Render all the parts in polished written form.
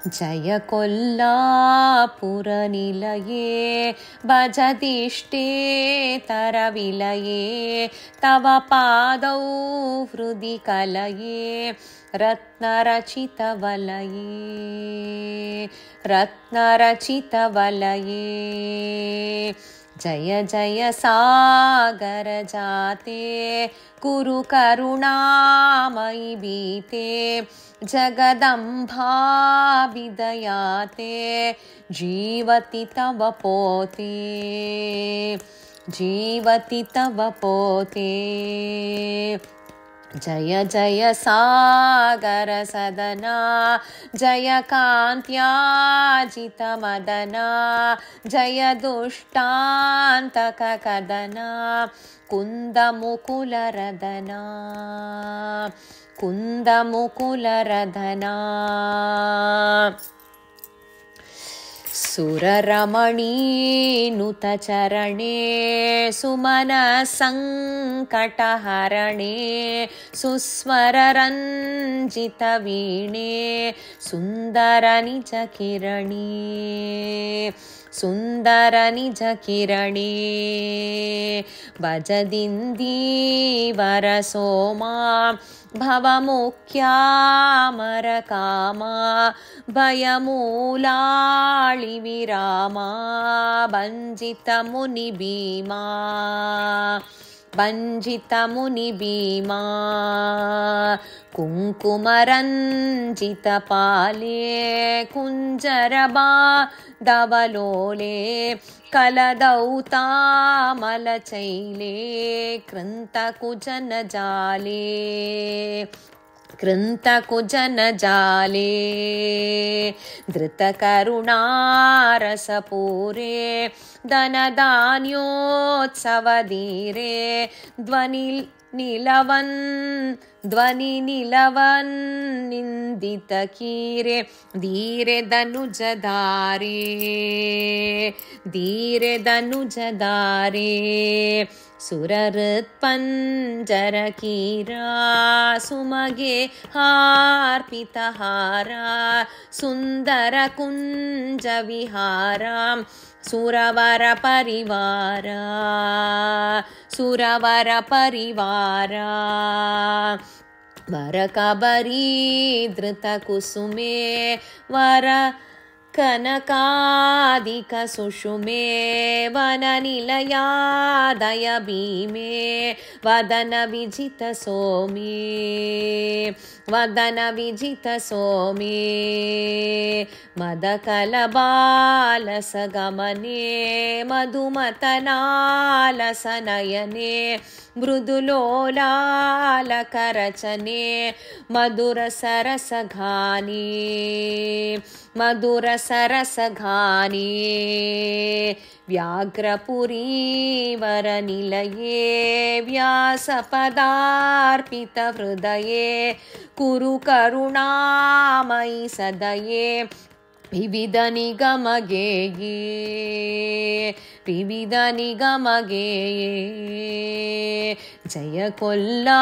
जय कोल्लापुरनिलये भजतिष्ठे तरविलये तव पादौ हृदि कलये रत्नरचितवलये जय जय सागर जाते कुरु करुणामयि बीते जगदम्बा विदयाते जीवति तव पोते जय जय सागर सदना जय कान्त्याजितमदना जय दुष्टान्तक कदना कुन्दमुकुलरदना सुररमणीनुतचरणे सुमनसङ्कटहरणे सुस्वररञ्जितवीणे सुन्दर निजकिरणे भजदिन्दीवरसोमा भवमुख्यामरकामा भयमूलाळिविरामा भञ्जितमुनिभीमा कुङ्कुमरञ्जितपाले कुञ्जरबाधवलोले कलदौतामलचैले कृन्तकुजनजाले धृतकरुणारसपूरे धनधान्योत्सवधीरे ध्वनिनिलवन्निन्दितकीरे धीरे धनुजधारे सुरहृत्पञ्जरकीरा सुमगे हार्पितहारा सुन्दरकुञ्जविहारां सुरवरपरिवारा वरकबरीधृतकुसुमे कनकादिकसुषुमे वननिलयादय भीमे वदनविजितसोमे मदकलबालसगमने मधुमतनालसनयने मृदुलोलालकरचने मधुरसरसघानी व्याघ्रपुरीवरनिलये व्यासपदार्पितहृदये कुरु करुणामयि सदये विविधनिगमगेये जय कोल्लापुरनिलये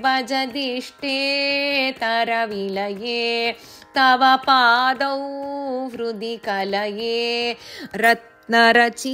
भजतिष्ठे तरविलये तव पादौ हृदि कलये रत्नरचितवलये।